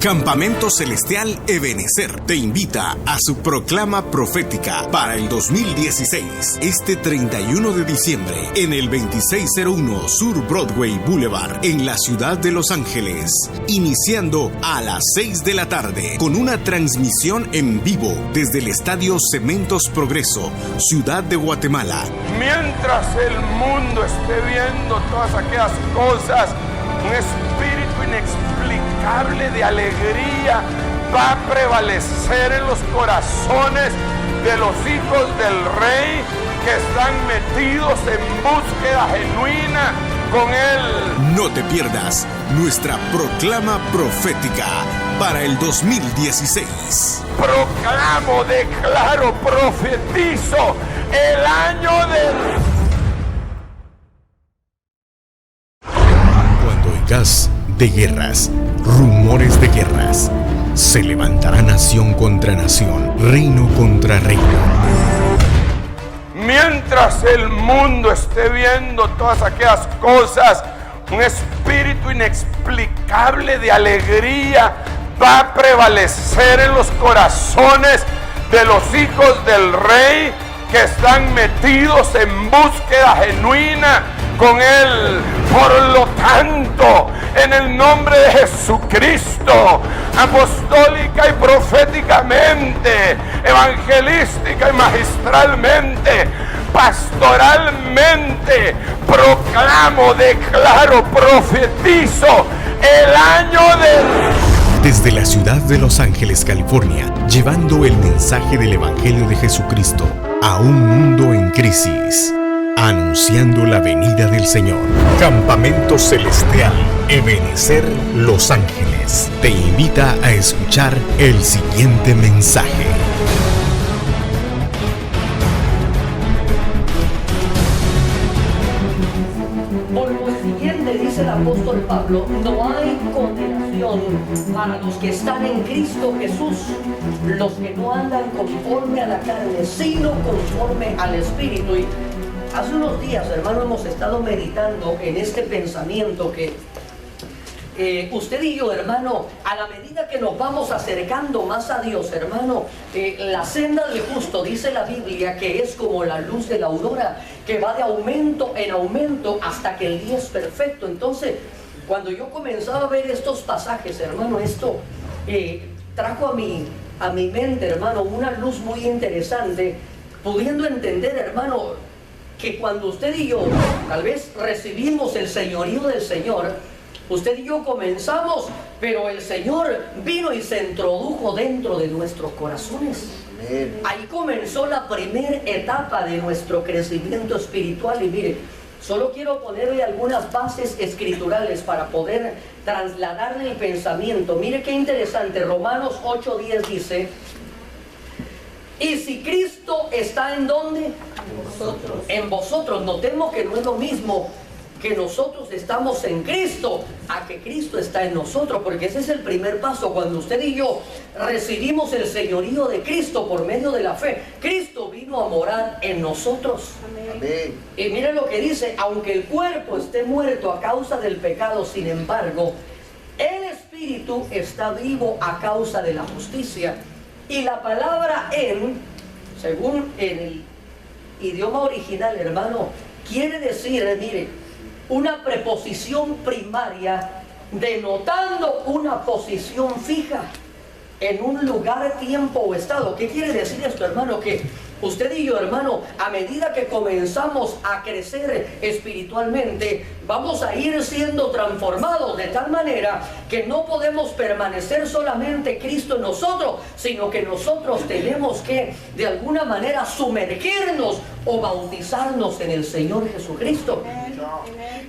Campamento Celestial Ebenecer te invita a su proclama profética para el 2016, este 31 de diciembre, en el 2601 Sur Broadway Boulevard, en la ciudad de Los Ángeles, iniciando a las 6 de la tarde, con una transmisión en vivo desde el Estadio Cementos Progreso, Ciudad de Guatemala. Mientras el mundo esté viendo todas aquellas cosas, un espíritu inexplicable de alegría va a prevalecer en los corazones de los hijos del Rey que están metidos en búsqueda genuina con Él. No te pierdas nuestra proclama profética para el 2016. Proclamo, declaro, profetizo el año del... De guerras, rumores de guerras. Se levantará nación contra nación, reino contra reino. Mientras el mundo esté viendo todas aquellas cosas, un espíritu inexplicable de alegría va a prevalecer en los corazones de los hijos del Rey que están metidos en búsqueda genuina con Él. Por lo tanto, en el nombre de Jesucristo, apostólica y proféticamente, evangelística y magistralmente, pastoralmente, proclamo, declaro, profetizo el año del... Desde la ciudad de Los Ángeles, California, llevando el mensaje del Evangelio de Jesucristo a un mundo en crisis, anunciando la venida del Señor. Campamento Celestial Ebenecer Los Ángeles te invita a escuchar el siguiente mensaje. Por lo siguiente, dice el apóstol Pablo, no hay condenación para los que están en Cristo Jesús, los que no andan conforme a la carne, sino conforme al Espíritu. Y hace unos días, hermano, hemos estado meditando en este pensamiento que usted y yo, hermano, a la medida que nos vamos acercando más a Dios, hermano, la senda del justo, dice la Biblia, que es como la luz de la aurora, que va de aumento en aumento hasta que el día es perfecto. Entonces, cuando yo comenzaba a ver estos pasajes, hermano, esto trajo a mi mente, hermano, una luz muy interesante, pudiendo entender, hermano, que cuando usted y yo tal vez recibimos el señorío del Señor, usted y yo comenzamos, pero el Señor vino y se introdujo dentro de nuestros corazones. Amén. Ahí comenzó la primera etapa de nuestro crecimiento espiritual. Y mire, solo quiero ponerle algunas bases escriturales para poder trasladarle el pensamiento. Mire qué interesante, Romanos 8:10 dice: y si Cristo está ¿en dónde? En vosotros. En vosotros. Notemos que no es lo mismo que nosotros estamos en Cristo a que Cristo está en nosotros, porque ese es el primer paso. Cuando usted y yo recibimos el señorío de Cristo por medio de la fe, Cristo vino a morar en nosotros. Amén. Y miren lo que dice: aunque el cuerpo esté muerto a causa del pecado, sin embargo, el espíritu está vivo a causa de la justicia. Y la palabra en, según en el idioma original, hermano, quiere decir, mire, una preposición primaria denotando una posición fija en un lugar, tiempo o estado. ¿Qué quiere decir esto, hermano? Que usted y yo, hermano, a medida que comenzamos a crecer espiritualmente, vamos a ir siendo transformados de tal manera que no podemos permanecer solamente Cristo en nosotros, sino que nosotros tenemos que, de alguna manera, sumergirnos o bautizarnos en el Señor Jesucristo.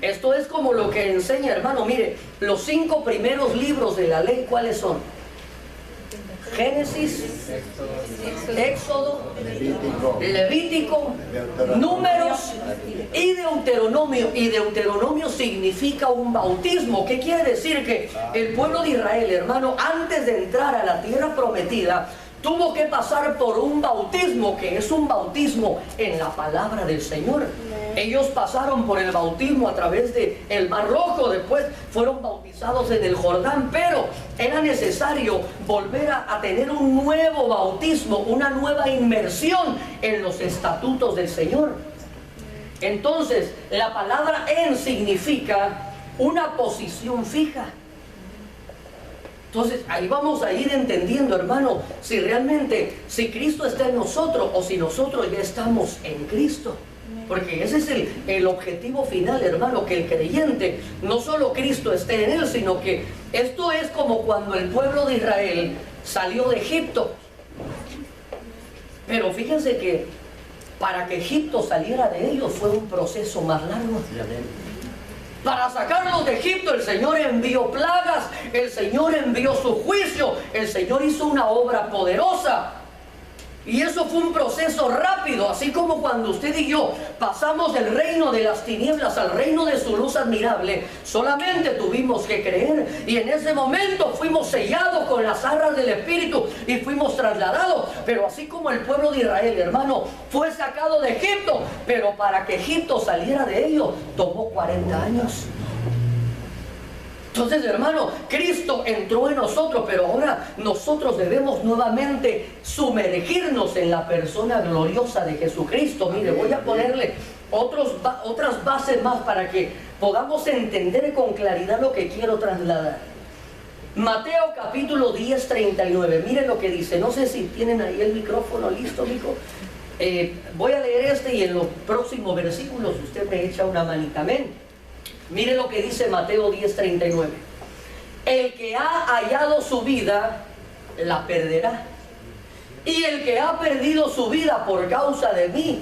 Esto es como lo que enseña, hermano. Mire, los 5 primeros libros de la ley, ¿cuáles son? Génesis, Éxodo, Levítico, Números y Deuteronomio. Y Deuteronomio significa un bautismo. ¿Qué quiere decir? Que el pueblo de Israel, hermano, antes de entrar a la tierra prometida, tuvo que pasar por un bautismo, que es un bautismo en la palabra del Señor. Ellos pasaron por el bautismo a través del Mar Rojo, después fueron bautizados en el Jordán, pero era necesario volver a tener un nuevo bautismo, una nueva inmersión en los estatutos del Señor. Entonces, la palabra en significa una posición fija. Entonces, ahí vamos a ir entendiendo, hermano, si realmente, si Cristo está en nosotros o si nosotros ya estamos en Cristo. Porque ese es el objetivo final, hermano, que el creyente, no solo Cristo esté en él, sino que esto es como cuando el pueblo de Israel salió de Egipto. Pero fíjense que para que Egipto saliera de ellos fue un proceso más largo. Para sacarlos de Egipto el Señor envió plagas, el Señor envió su juicio, el Señor hizo una obra poderosa. Y eso fue un proceso rápido, así como cuando usted y yo pasamos del reino de las tinieblas al reino de su luz admirable. Solamente tuvimos que creer y en ese momento fuimos sellados con las arras del Espíritu y fuimos trasladados. Pero así como el pueblo de Israel, hermano, fue sacado de Egipto, pero para que Egipto saliera de ellos tomó 40 años. Entonces, hermano, Cristo entró en nosotros, pero ahora nosotros debemos nuevamente sumergirnos en la persona gloriosa de Jesucristo. Mire, voy a ponerle otras bases más para que podamos entender con claridad lo que quiero trasladar. Mateo capítulo 10, 39. Mire lo que dice. No sé si tienen ahí el micrófono listo, mijo. Voy a leer y en los próximos versículos usted me echa una manita. Amén. Mire lo que dice Mateo 10:39. El que ha hallado su vida, la perderá. Y el que ha perdido su vida por causa de mí,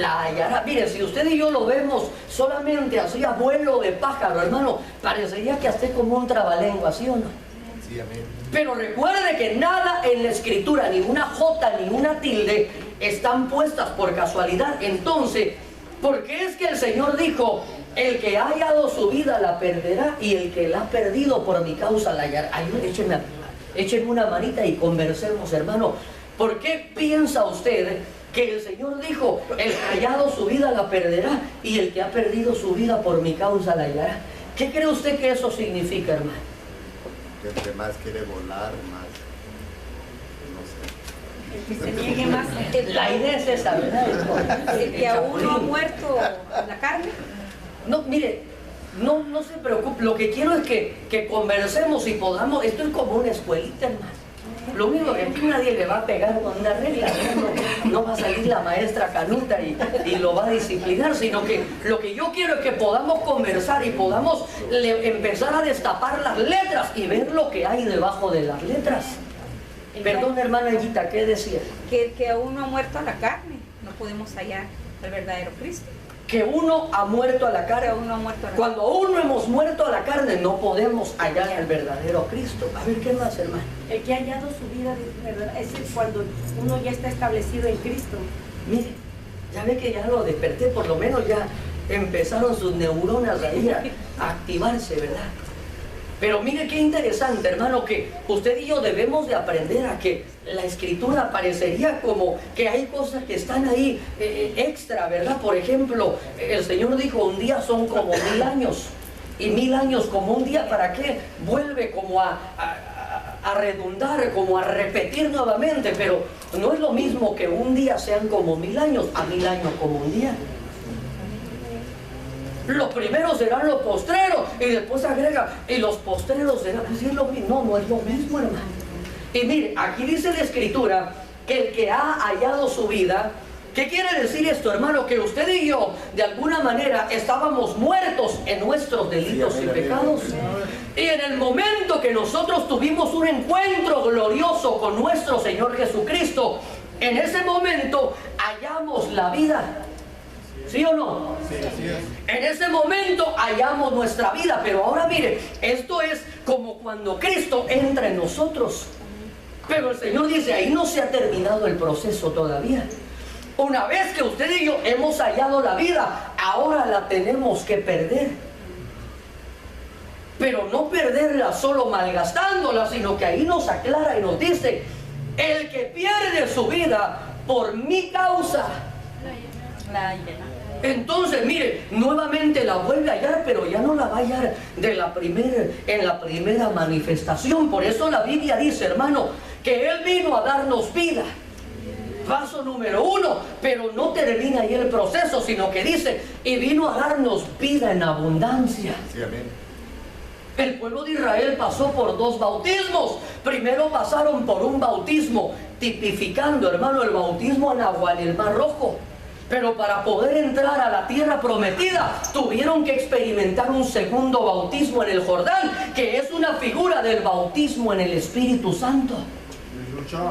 la hallará. Mire, si usted y yo lo vemos solamente así a vuelo de pájaro, hermano, parecería que esté como un trabalengua, ¿sí o no? Sí, amén. Pero recuerde que nada en la escritura, ni una jota, ni una tilde, están puestas por casualidad. Entonces, ¿por qué es que el Señor dijo: el que ha hallado su vida la perderá y el que la ha perdido por mi causa la hallará? Échenme una manita y conversemos, hermano. ¿Por qué piensa usted que el Señor dijo: el que ha hallado su vida la perderá y el que ha perdido su vida por mi causa la hallará? ¿Qué cree usted que eso significa, hermano? Que entre más quiere volar, más... El que se niegue más. La idea es esa, ¿verdad? El que aún no ha muerto la carne. No, mire, no se preocupe. Lo que quiero es que conversemos y podamos. Esto es como una escuelita, hermano. Lo único que aquí nadie le va a pegar con una regla. No va a salir la maestra canuta y lo va a disciplinar, sino que lo que yo quiero es que podamos conversar y podamos empezar a destapar las letras y ver lo que hay debajo de las letras. Perdón, hermana Higuita, ¿qué decía? Que aún no ha muerto a la carne, no podemos hallar el verdadero Cristo. Que uno ha muerto a la carne. Uno ha muerto a la Cuando uno hemos muerto a la carne, no podemos hallar el verdadero Cristo. A ver, ¿qué más, hermano? El que ha hallado su vida, ¿verdad? Es cuando uno ya está establecido en Cristo. Mire, ya ve que ya lo desperté, por lo menos ya empezaron sus neuronas ahí a activarse, ¿verdad? Pero mire qué interesante, hermano, que usted y yo debemos de aprender a que la escritura parecería como que hay cosas que están ahí extra, ¿verdad? Por ejemplo, el Señor dijo: un día son como 1000 años y 1000 años como un día. ¿Para qué? Vuelve como a redundar, como a repetir nuevamente, pero no es lo mismo que un día sean como 1000 años a 1000 años como un día. Los primeros serán los postreros, y después agrega, y los postreros serán, pues es lo mismo. No es lo mismo, hermano. Y mire, aquí dice la escritura que el que ha hallado su vida. ¿Qué quiere decir esto, hermano? Que usted y yo, de alguna manera, estábamos muertos en nuestros delitos y pecados. Y en el momento que nosotros tuvimos un encuentro glorioso con nuestro Señor Jesucristo, en ese momento hallamos la vida. ¿Sí o no? Sí, así es. En ese momento hallamos nuestra vida. Pero ahora mire, esto es como cuando Cristo entra en nosotros. Pero el Señor dice: ahí no se ha terminado el proceso todavía. Una vez que usted y yo hemos hallado la vida, ahora la tenemos que perder. Pero no perderla solo malgastándola, sino que ahí nos aclara y nos dice el que pierde su vida por mi causa. Entonces, mire, nuevamente la vuelve a hallar, pero ya no la va a hallar en la primera manifestación. Por eso la Biblia dice, hermano, que Él vino a darnos vida. Paso número 1, pero no termina ahí el proceso, sino que dice, y vino a darnos vida en abundancia. Sí, amén. El pueblo de Israel pasó por 2 bautismos. Primero pasaron por un bautismo, tipificando, hermano, el bautismo en agua en el Mar Rojo. Pero para poder entrar a la tierra prometida, tuvieron que experimentar un segundo bautismo en el Jordán, que es una figura del bautismo en el Espíritu Santo.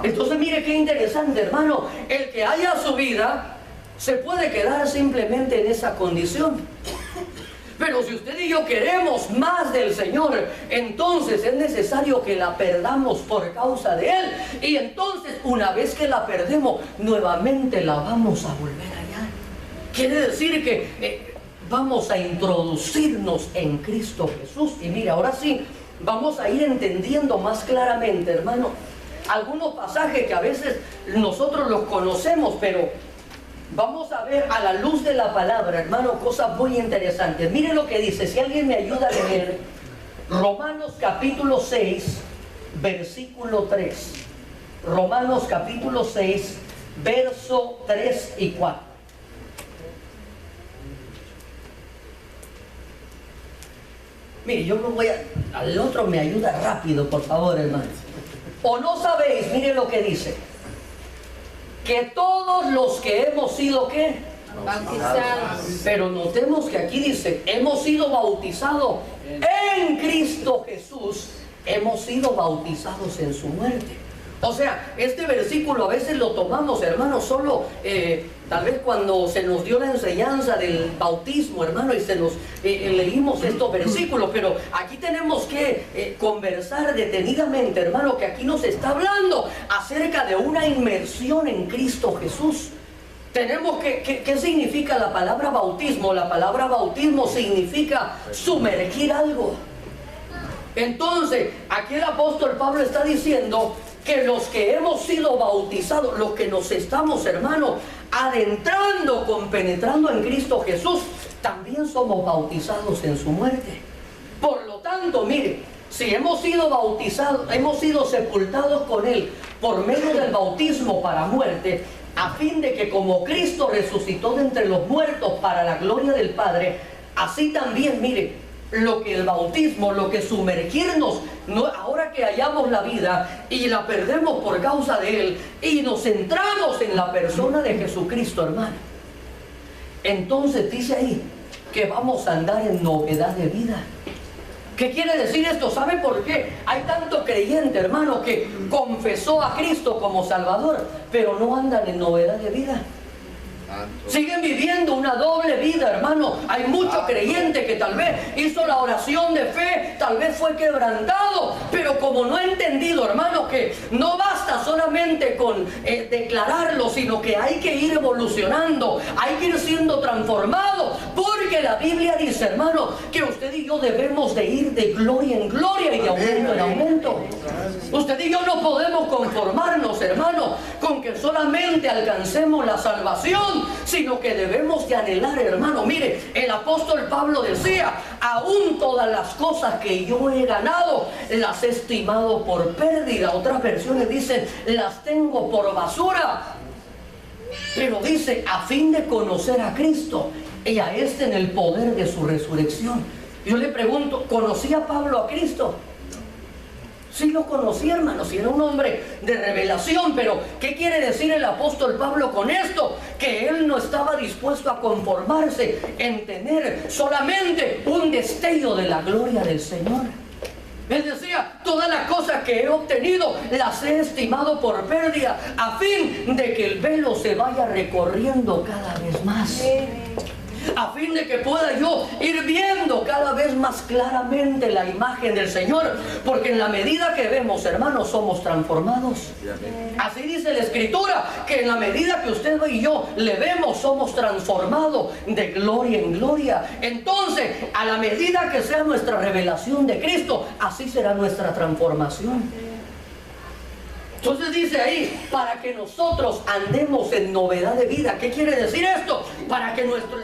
Entonces mire qué interesante, hermano. El que haya su vida se puede quedar simplemente en esa condición. Pero si usted y yo queremos más del Señor, entonces es necesario que la perdamos por causa de Él. Y entonces, una vez que la perdemos, nuevamente la vamos a volver a hallar. Quiere decir que vamos a introducirnos en Cristo Jesús. Y mira, ahora sí, vamos a ir entendiendo más claramente, hermano, algunos pasajes que a veces nosotros los conocemos, pero vamos a ver a la luz de la palabra, hermano, cosas muy interesantes. Mire lo que dice, si alguien me ayuda a leer Romanos capítulo 6, versículo 3. Romanos capítulo 6, verso 3 y 4. Mire, yo no voy al otro me ayuda rápido, por favor, hermano. ¿O no sabéis? Mire lo que dice. Que todos los que hemos sido, ¿qué? Bautizados. Pero notemos que aquí dice, hemos sido bautizados en Cristo Jesús, hemos sido bautizados en su muerte. O sea, este versículo a veces lo tomamos, hermano, solo tal vez cuando se nos dio la enseñanza del bautismo, hermano, y leímos estos versículos, pero aquí tenemos que conversar detenidamente, hermano, que aquí nos está hablando acerca de una inmersión en Cristo Jesús. Tenemos que, ¿qué significa la palabra bautismo? La palabra bautismo significa sumergir algo. Entonces, aquí el apóstol Pablo está diciendo que los que hemos sido bautizados, los que nos estamos, hermano, adentrando, compenetrando en Cristo Jesús, también somos bautizados en su muerte. Por lo tanto, mire, si hemos sido bautizados, hemos sido sepultados con Él por medio del bautismo para muerte, a fin de que como Cristo resucitó de entre los muertos para la gloria del Padre, así también, mire, lo que el bautismo, lo que sumergirnos, ahora que hallamos la vida y la perdemos por causa de Él y nos centramos en la persona de Jesucristo, hermano, entonces dice ahí que vamos a andar en novedad de vida. ¿Qué quiere decir esto? ¿Sabe por qué? Hay tanto creyente, hermano, que confesó a Cristo como Salvador, pero no andan en novedad de vida. Siguen viviendo una doble vida, hermano. Hay mucho creyente que tal vez hizo la oración de fe, tal vez fue quebrantado, pero como no ha entendido, hermano, que no basta solamente con declararlo, sino que hay que ir evolucionando, hay que ir siendo transformado, porque la Biblia dice, hermano, que usted y yo debemos de ir de gloria en gloria y de aumento en aumento. Usted y yo no podemos conformarnos, hermano, con que solamente alcancemos la salvación, sino que debemos de anhelar, hermano. Mire, el apóstol Pablo decía, aún todas las cosas que yo he ganado, las he estimado por pérdida. Otras versiones dicen, las tengo por basura. Pero dice, a fin de conocer a Cristo y a este en el poder de su resurrección. Yo le pregunto, ¿conocía Pablo a Cristo? Sí lo conocía, hermano, sí era un hombre de revelación, pero ¿qué quiere decir el apóstol Pablo con esto? Que él no estaba dispuesto a conformarse en tener solamente un destello de la gloria del Señor. Él decía, todas las cosas que he obtenido las he estimado por pérdida, a fin de que el velo se vaya recorriendo cada vez más. A fin de que pueda yo ir viendo cada vez más claramente la imagen del Señor, porque en la medida que vemos, hermanos, somos transformados. Así dice la Escritura, que en la medida que usted y yo le vemos, somos transformados de gloria en gloria. Entonces, a la medida que sea nuestra revelación de Cristo, así será nuestra transformación. Entonces dice ahí, para que nosotros andemos en novedad de vida. ¿Qué quiere decir esto? Para que nuestro...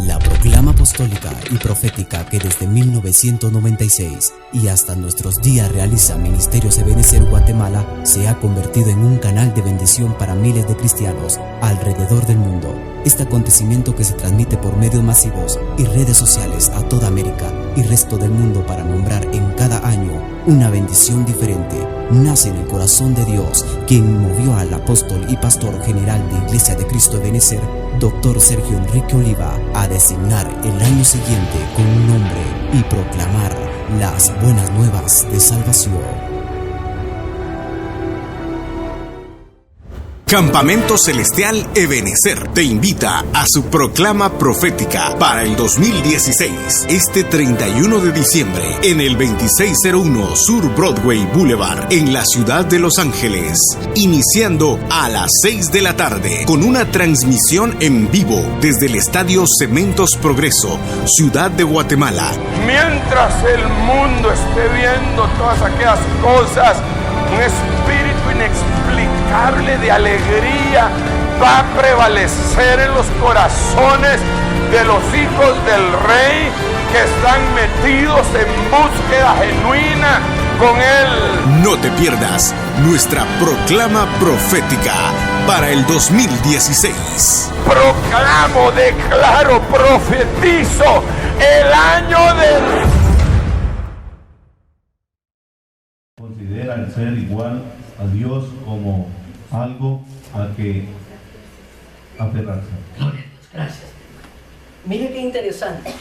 La proclama apostólica y profética que desde 1996 y hasta nuestros días realiza Ministerios Ebenecer Guatemala se ha convertido en un canal de bendición para miles de cristianos alrededor del mundo. Este acontecimiento, que se transmite por medios masivos y redes sociales a toda América y resto del mundo para nombrar en cada año una bendición diferente, nace en el corazón de Dios, quien movió al apóstol y pastor general de Iglesia de Cristo Ebenecer, Dr. Sergio Enrique Oliva, a designar el año siguiente con un nombre y proclamar las buenas nuevas de salvación. Campamento Celestial Ebenecer te invita a su proclama profética para el 2016, este 31 de diciembre, en el 2601 Sur Broadway Boulevard, en la ciudad de Los Ángeles, iniciando a las 6 de la tarde, con una transmisión en vivo desde el Estadio Cementos Progreso, Ciudad de Guatemala. Mientras el mundo esté viendo todas aquellas cosas, un espíritu inexplicable de alegría va a prevalecer en los corazones de los hijos del Rey que están metidos en búsqueda genuina con Él. No te pierdas nuestra proclama profética para el 2016. Proclamo, declaro, profetizo el año del... Considera el ser igual a Dios como algo a que aferrarse. Gloria a Dios, gracias. Mire qué interesante.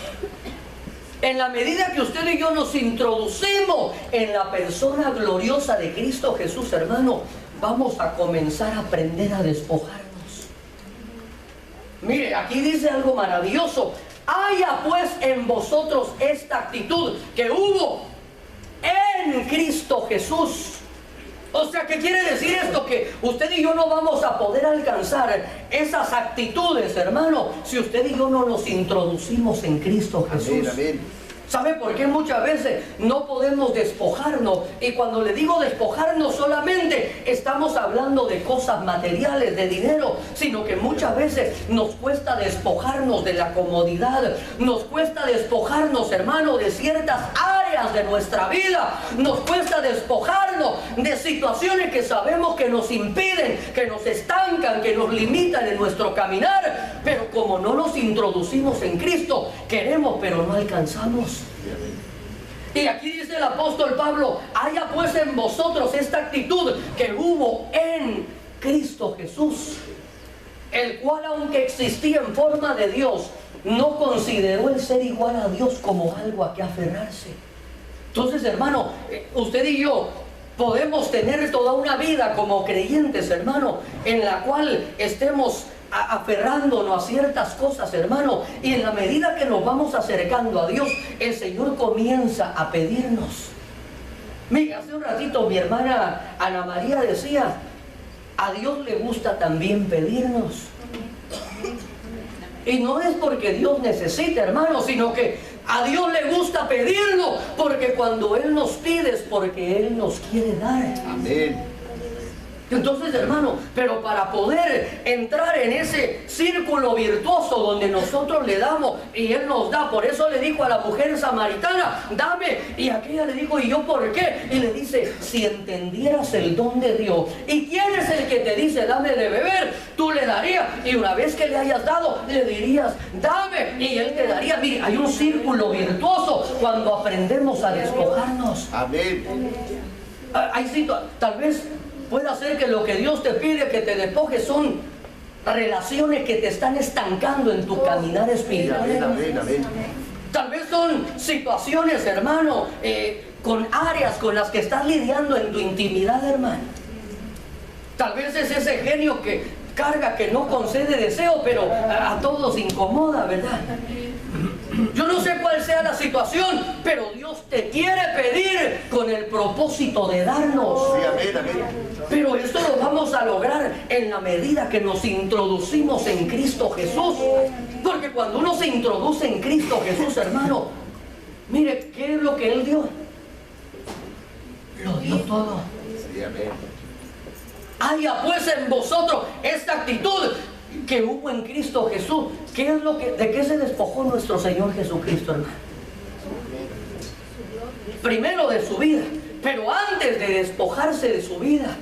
En la medida que usted y yo nos introducimos en la persona gloriosa de Cristo Jesús, hermano, vamos a comenzar a aprender a despojarnos. Mire, aquí dice algo maravilloso. Haya pues en vosotros esta actitud que hubo en Cristo Jesús. O sea, ¿qué quiere decir esto? Que usted y yo no vamos a poder alcanzar esas actitudes, hermano, si usted y yo no nos introducimos en Cristo Jesús. Amén, amén. ¿Sabe por qué muchas veces no podemos despojarnos? Y cuando le digo despojarnos, solamente estamos hablando de cosas materiales, de dinero, sino que muchas veces nos cuesta despojarnos de la comodidad, nos cuesta despojarnos, hermano, de ciertas áreas de nuestra vida, nos cuesta despojarnos de situaciones que sabemos que nos impiden, que nos estancan, que nos limitan en nuestro caminar, pero como no nos introducimos en Cristo, queremos pero no alcanzamos. Y aquí dice el apóstol Pablo, haya pues en vosotros esta actitud que hubo en Cristo Jesús, el cual, aunque existía en forma de Dios, no consideró el ser igual a Dios como algo a que aferrarse. Entonces, hermano, usted y yo podemos tener toda una vida como creyentes, hermano, en la cual estemos aferrándonos a ciertas cosas, hermano, y en la medida que nos vamos acercando a Dios, el Señor comienza a pedirnos. Mira, hace un ratito mi hermana Ana María decía, a Dios le gusta también pedirnos. Y no es porque Dios necesite, hermano, sino que a Dios le gusta pedirlo, porque cuando Él nos pide es porque Él nos quiere dar. Amén. Entonces, hermano, pero para poder entrar en ese círculo virtuoso donde nosotros le damos y Él nos da, por eso le dijo a la mujer samaritana, dame, y aquella le dijo, ¿y yo por qué? Y le dice, si entendieras el don de Dios, ¿y quién es el que te dice, dame de beber? Tú le darías, y una vez que le hayas dado, le dirías, dame, y Él te daría. Mire, hay un círculo virtuoso cuando aprendemos a despojarnos. Amén. Tal vez puede ser que lo que Dios te pide que te despojes son relaciones que te están estancando en tu caminar espiritual. Amén, amén, amén. Tal vez son situaciones, hermano, con áreas con las que estás lidiando en tu intimidad, hermano. Tal vez es ese genio que carga, que no concede deseo, pero a todos incomoda, ¿verdad? Yo no sé cuál sea la situación, pero Dios te quiere pedir con el propósito de darnos. Sí, amén, amén. Pero esto lo vamos a lograr en la medida que nos introducimos en Cristo Jesús. Porque cuando uno se introduce en Cristo Jesús, hermano, mire, ¿qué es lo que Él dio? Lo dio todo. Sí, amén. Haya pues en vosotros esta actitud que hubo en Cristo Jesús. ¿De qué se despojó nuestro Señor Jesucristo, hermano? Primero de su vida, pero antes de despojarse de su vida,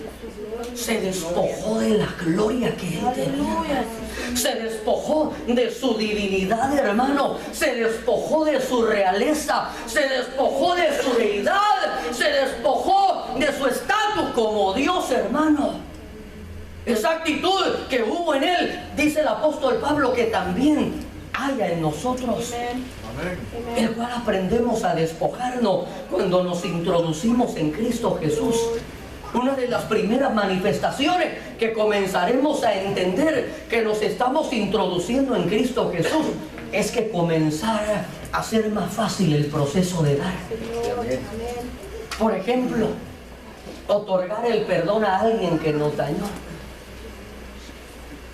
se despojó de la gloria que Él tenía. Se despojó de su divinidad, hermano. Se despojó de su realeza. Se despojó de su deidad. Se despojó de su estatus como Dios, hermano. Esa actitud que hubo en Él, dice el apóstol Pablo, que también haya en nosotros. El cual aprendemos a despojarnos cuando nos introducimos en Cristo Jesús. Una de las primeras manifestaciones que comenzaremos a entender que nos estamos introduciendo en Cristo Jesús es que comenzara a ser más fácil el proceso de dar. Por ejemplo, otorgar el perdón a alguien que nos dañó.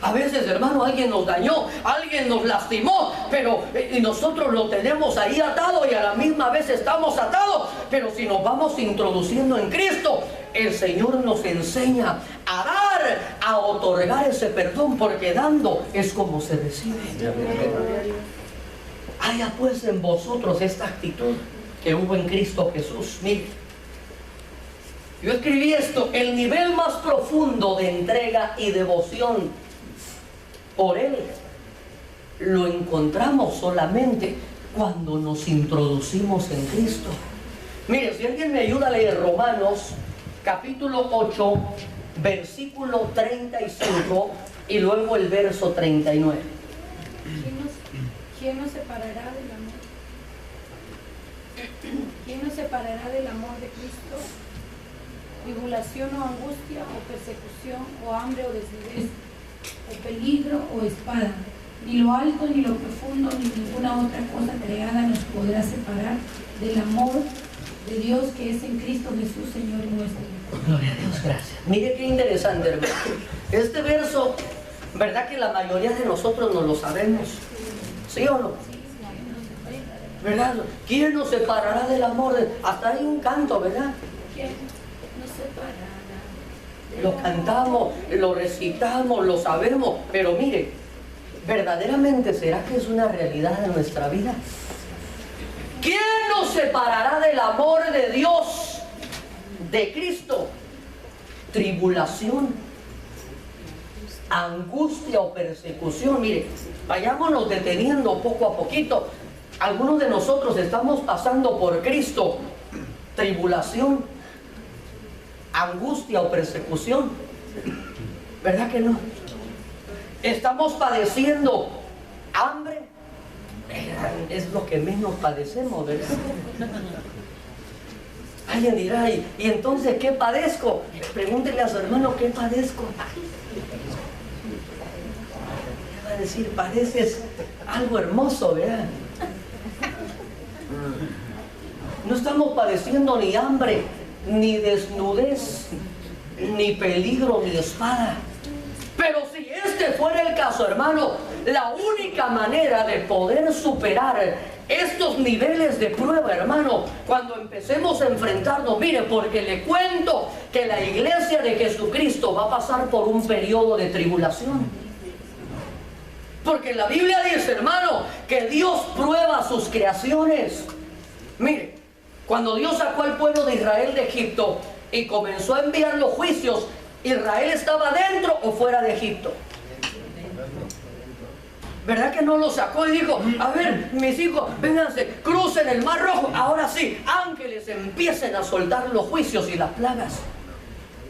A veces, hermano, alguien nos dañó, alguien nos lastimó, pero y nosotros lo tenemos ahí atado y a la misma vez estamos atados. Pero si nos vamos introduciendo en Cristo, el Señor nos enseña a dar, a otorgar ese perdón, porque dando es como se recibe. Haya pues en vosotros esta actitud que hubo en Cristo Jesús. Mire, yo escribí esto: el nivel más profundo de entrega y devoción por Él lo encontramos solamente cuando nos introducimos en Cristo. Mire, si alguien me ayuda a leer Romanos capítulo 8, versículo 35 y luego el verso 39. ¿Quién nos separará del amor? ¿Quién nos separará del amor de Cristo? Tribulación o angustia o persecución o hambre o desnudez o peligro o espada. Ni lo alto ni lo profundo ni ninguna otra cosa creada nos podrá separar del amor de Dios que es en Cristo Jesús, Señor nuestro. Gloria a Dios, gracias. Mire qué interesante, hermano. Este verso, ¿verdad que la mayoría de nosotros no lo sabemos? ¿Sí o no? ¿Verdad? ¿Quién nos separará del amor? Hasta hay un canto, ¿verdad? ¿Quién nos separará? Lo cantamos, lo recitamos, lo sabemos, pero mire, ¿verdaderamente será que es una realidad en nuestra vida? ¿Quién nos separará del amor de Dios, de Cristo? Tribulación, angustia o persecución. Mire, vayámonos deteniendo poco a poquito. Algunos de nosotros estamos pasando por Cristo tribulación, angustia o persecución. ¿Verdad que no? Estamos padeciendo hambre. Es lo que menos padecemos, ¿verdad? Alguien dirá, ¿y entonces qué padezco? Pregúntele a su hermano, ¿qué padezco? Va a decir, padeces algo hermoso, ¿verdad? No estamos padeciendo ni hambre, ni desnudez, ni peligro, ni espada. Pero si este fuera el caso, hermano, la única manera de poder superar estos niveles de prueba, hermano, cuando empecemos a enfrentarnos, mire, porque le cuento que la iglesia de Jesucristo va a pasar por un periodo de tribulación. Porque la Biblia dice, hermano, que Dios prueba sus creaciones. Mire, cuando Dios sacó al pueblo de Israel de Egipto y comenzó a enviar los juicios, ¿Israel estaba dentro o fuera de Egipto? ¿Verdad que no lo sacó y dijo, a ver, mis hijos, vénganse, crucen el Mar Rojo? Ahora sí, ángeles empiecen a soltar los juicios y las plagas.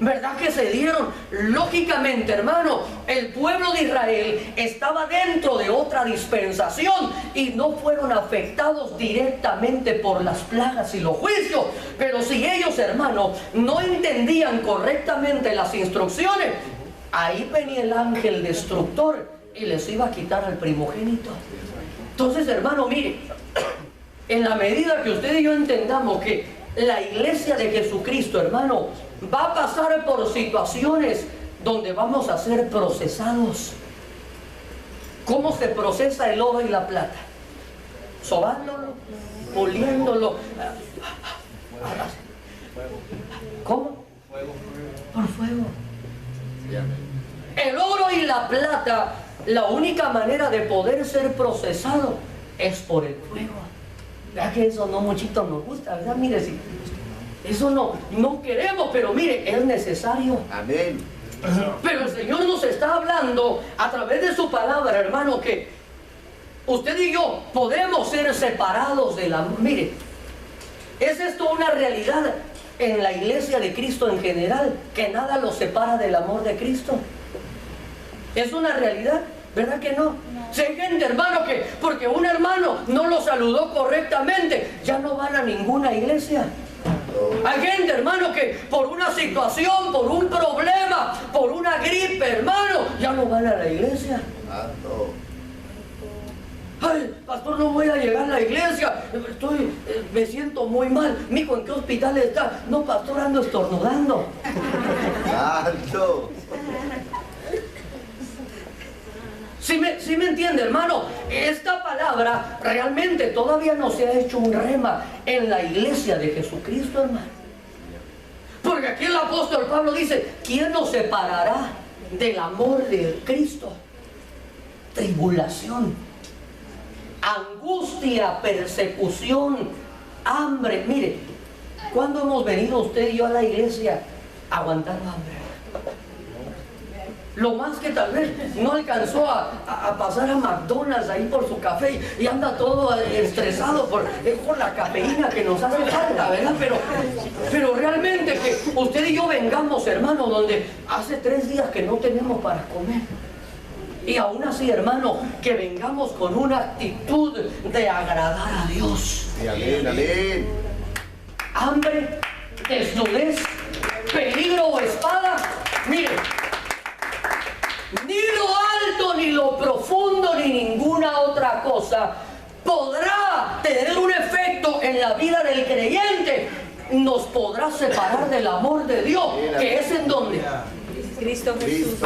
¿Verdad que se dieron? Lógicamente, hermano, el pueblo de Israel estaba dentro de otra dispensación y no fueron afectados directamente por las plagas y los juicios. Pero si ellos, hermano, no entendían correctamente las instrucciones, ahí venía el ángel destructor y les iba a quitar al primogénito. Entonces, hermano, mire, en la medida que usted y yo entendamos que la iglesia de Jesucristo, hermano, va a pasar por situaciones donde vamos a ser procesados. ¿Cómo se procesa el oro y la plata? Sobándolo, puliéndolo. ¿Cómo? Por fuego. El oro y la plata, la única manera de poder ser procesado es por el fuego. ¿Verdad que eso no muchito nos gusta, verdad? Mire, si eso no queremos, pero mire, es necesario. Amén. Pero el Señor nos está hablando a través de su palabra, hermano, que usted y yo podemos ser separados del amor. Mire, ¿es esto una realidad en la iglesia de Cristo en general? Que nada los separa del amor de Cristo. ¿Es una realidad? ¿Verdad que no? Si hay gente, hermano, que porque un hermano no lo saludó correctamente, ya no van a ninguna iglesia. Hay gente, hermano, que por una situación, por un problema, por una gripe, hermano, ya no van a la iglesia. Ay, pastor, no voy a llegar a la iglesia, me siento muy mal. Mijo, ¿en qué hospital está? No, pastor, ando estornudando. Santo. ¿Sí me entiende, hermano? Esta palabra realmente todavía no se ha hecho un rema en la iglesia de Jesucristo, hermano. Porque aquí el apóstol Pablo dice, ¿quién nos separará del amor de Cristo? Tribulación, angustia, persecución, hambre. Mire, ¿cuándo hemos venido usted y yo a la iglesia aguantando hambre? Lo más que tal vez no alcanzó a pasar a McDonald's ahí por su café y anda todo estresado por la cafeína que nos hace falta, ¿verdad? Pero realmente que usted y yo vengamos, hermano, donde hace 3 días que no tenemos para comer. Y aún así, hermano, que vengamos con una actitud de agradar a Dios. Amén, amén. Hambre, desnudez, peligro o espada. Mire, ni lo alto, ni lo profundo, ni ninguna otra cosa podrá tener un efecto en la vida del creyente. Nos podrá separar del amor de Dios, que es en donde Cristo Jesús.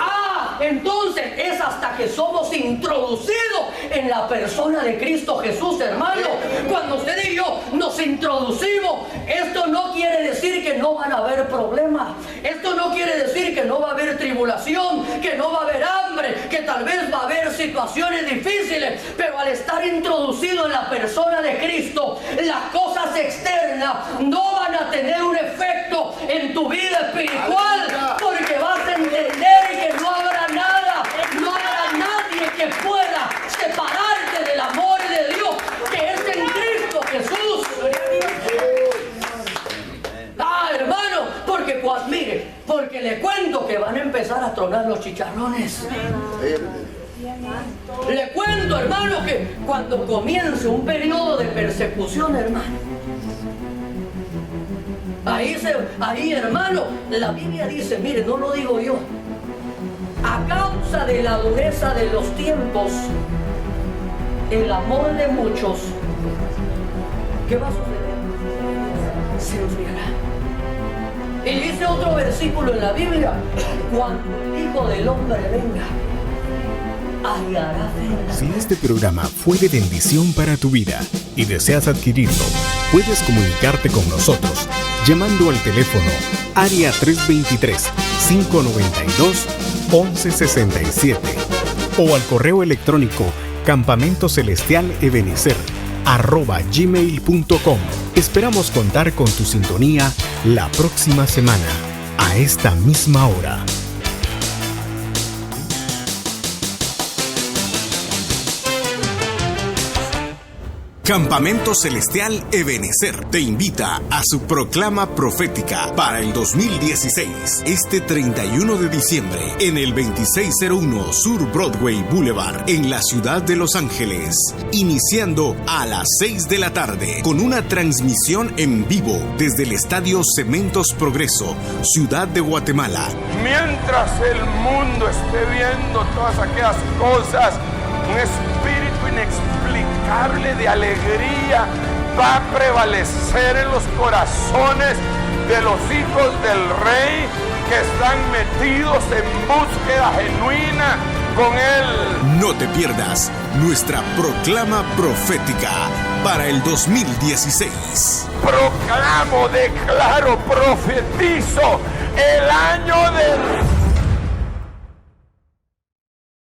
Entonces es hasta que somos introducidos en la persona de Cristo Jesús, hermano. Cuando usted y yo nos introducimos, esto no quiere decir que no van a haber problemas. Esto no quiere decir que no va a haber tribulación, que no va a haber hambre, que tal vez va a haber situaciones difíciles. Pero al estar introducido en la persona de Cristo, las cosas externas no van a tener un efecto en tu vida espiritual, porque vas a entender que no habrá nada, no habrá nadie que pueda separarte del amor de Dios que es en Cristo Jesús. Hermano, porque le cuento que van a empezar a tronar los chicharrones. Le cuento, hermano, que cuando comience un periodo de persecución, hermano, ahí, hermano, la Biblia dice, mire, no lo digo yo, a causa de la dureza de los tiempos, el amor de muchos, ¿qué va a suceder? Se enfriará. Y dice otro versículo en la Biblia, cuando el Hijo del Hombre venga, hallará fe. Si este programa fue de bendición para tu vida y deseas adquirirlo, puedes comunicarte con nosotros llamando al teléfono área 323-592-1167 o al correo electrónico campamentocelestialebenecer@gmail.com. Esperamos contar con tu sintonía la próxima semana a esta misma hora. Campamento Celestial Ebenecer te invita a su proclama profética para el 2016, este 31 de diciembre, en el 2601 Sur Broadway Boulevard, en la ciudad de Los Ángeles, iniciando a las 6 de la tarde, con una transmisión en vivo desde el Estadio Cementos Progreso, Ciudad de Guatemala. Mientras el mundo esté viendo todas aquellas cosas, un espíritu inexplicable de alegría va a prevalecer en los corazones de los hijos del Rey que están metidos en búsqueda genuina con Él. No te pierdas nuestra proclama profética para el 2016. Proclamo, declaro, profetizo el año del